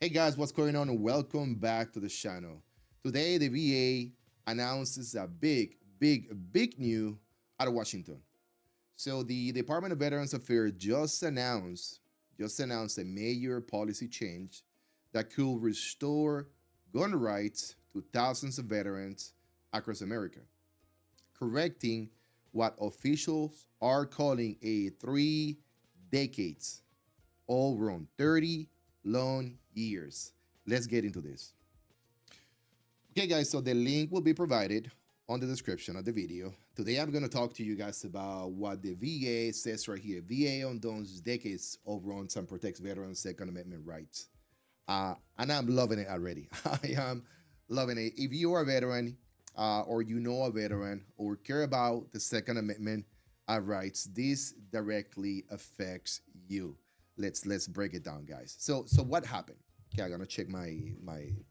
Hey guys, what's going on? Welcome back to the channel. Today, the VA announces a big news out of Washington. So the Department of Veterans Affairs just announced a major policy change that could restore gun rights to thousands of veterans across America, correcting what officials are calling a 3 decades all wrong, 30 long years. Let's get into this. Okay, guys, so the link will be provided on the description of the video. Today, I'm going to talk to you guys about what the VA says right here. VA undoes decades of wrongs and protects veterans' Second Amendment rights. And I'm loving it already. I am loving it. If you are a veteran, or you know a veteran, or care about the Second Amendment rights, this directly affects you. Let's break it down, guys. So what happened? Okay, I'm gonna check my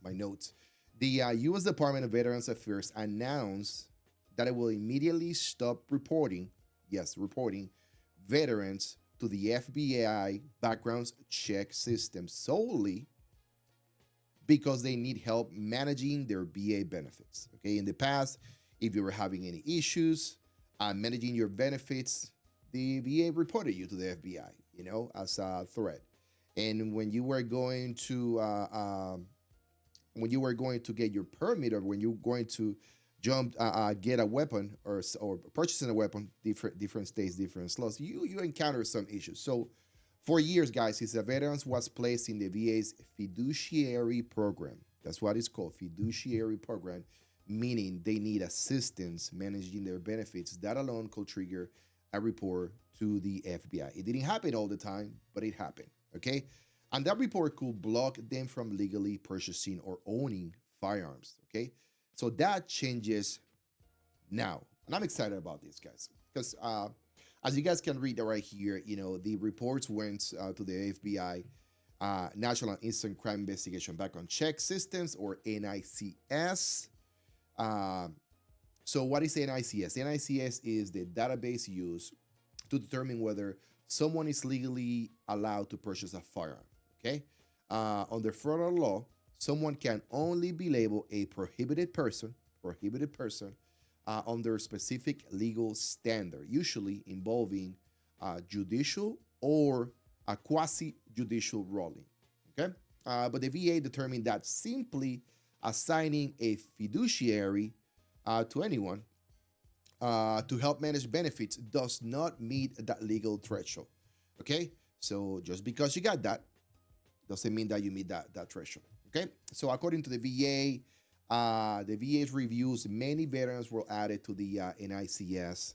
notes. The U.S. Department of Veterans Affairs announced that it will immediately stop reporting, yes, reporting veterans to the FBI background check system solely because they need help managing their VA benefits. Okay, in the past, if you were having any issues managing your benefits, the VA reported you to the FBI, as a threat. And when you were going to get your permit, or when you were going to get a weapon, or purchasing a weapon, different states, different laws, you encounter some issues. So for years, guys, his veterans was placed in the VA's fiduciary program. That's what it's called, fiduciary program, meaning they need assistance managing their benefits. That alone could trigger a report to the FBI. It didn't happen all the time, but it happened. Okay. And that report could block them from legally purchasing or owning firearms. Okay. So that changes now. And I'm excited about this, guys, because as you guys can read right here, the reports went to the FBI, National Instant Crime Investigation Background Check Systems, or NICS. So what is NICS? NICS is the database used to determine whether someone is legally allowed to purchase a firearm. Okay. Under federal law, someone can only be labeled a prohibited person under a specific legal standard, usually involving judicial or a quasi-judicial ruling. Okay, but the VA determined that simply assigning a fiduciary to anyone to help manage benefits does not meet that legal threshold. Okay, so just because you got that doesn't mean that you meet that threshold. Okay, so according to the VA's reviews, many veterans were added to the NICS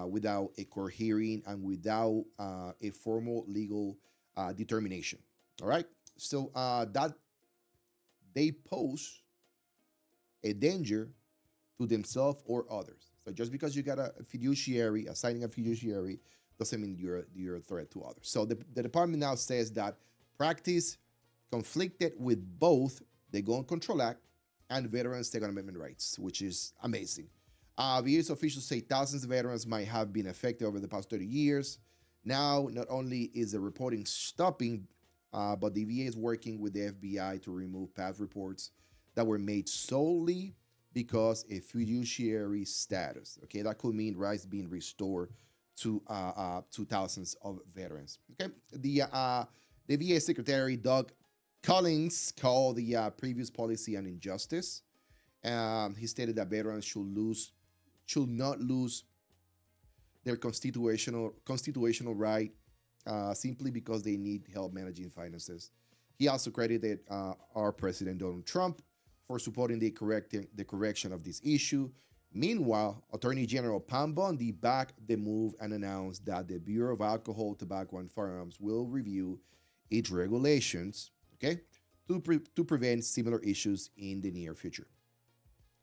without a court hearing and without a formal legal determination. All right, so that they pose a danger to themselves or others. So just because you got a fiduciary, assigning a fiduciary, doesn't mean you're a threat to others. So the department now says that practice conflicted with both the Gun Control Act and veterans' Second Amendment rights, which is amazing. VA's officials say thousands of veterans might have been affected over the past 30 years. Now, not only is the reporting stopping, but the VA is working with the FBI to remove past reports that were made solely because a fiduciary status. Okay, that could mean rights being restored to thousands of veterans. Okay, the VA Secretary Doug Collins called the previous policy an injustice. He stated that veterans should not lose their constitutional right simply because they need help managing finances. He also credited our President Donald Trump for supporting the correction of this issue. Meanwhile, Attorney General Pam Bondi backed the move and announced that the Bureau of Alcohol, Tobacco, and Firearms will review its regulations, okay, to prevent similar issues in the near future.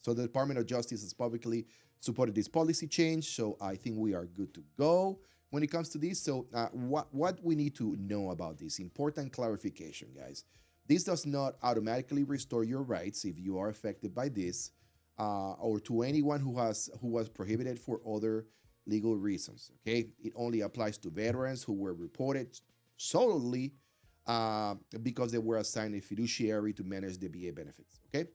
So the Department of Justice has publicly supported this policy change. So I think we are good to go when it comes to this. So what we need to know about this, important clarification, guys. This does not automatically restore your rights if you are affected by this, or to anyone who was prohibited for other legal reasons. Okay, it only applies to veterans who were reported solely because they were assigned a fiduciary to manage the VA benefits. Okay,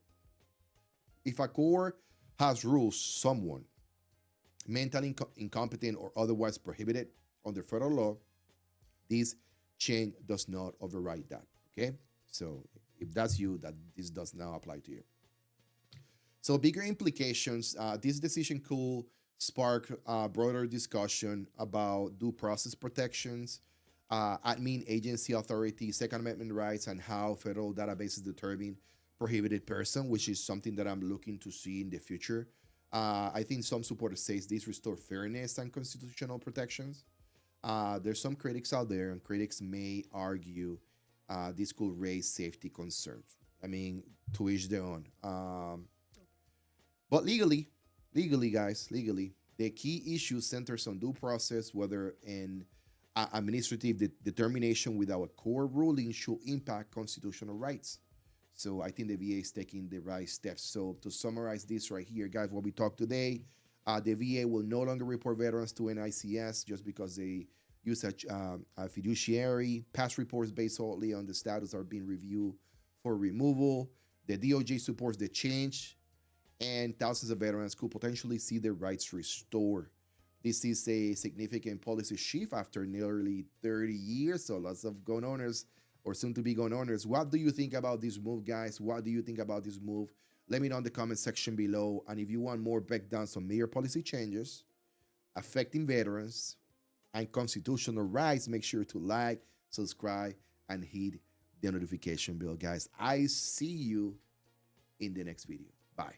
if a court has ruled someone mentally incompetent or otherwise prohibited under federal law, this change does not override that. Okay, so if that's you, that this does not apply to you. So bigger implications. This decision could spark broader discussion about due process protections, admin agency authority, Second Amendment rights, and how federal databases determine prohibited person, which is something that I'm looking to see in the future. I think some supporters say this restore fairness and constitutional protections. There's some critics out there, and critics may argue this could raise safety concerns. I mean, to each their own. But legally, guys, legally, the key issue centers on due process, whether an administrative determination without a court ruling should impact constitutional rights. So I think the VA is taking the right steps. So to summarize this right here, guys, what we talked today, the VA will no longer report veterans to NICS just because they use a fiduciary. Past reports based solely on the status are being reviewed for removal. The DOJ supports the change, and thousands of veterans could potentially see their rights restored. This is a significant policy shift after nearly 30 years. So lots of gun owners or soon to be gun owners. What do you think about this move, guys? What do you think about this move? Let me know in the comment section below. And if you want more breakdowns on major policy changes affecting veterans and constitutional rights, make sure to like, subscribe, and hit the notification bell, guys. I see you in the next video. Bye.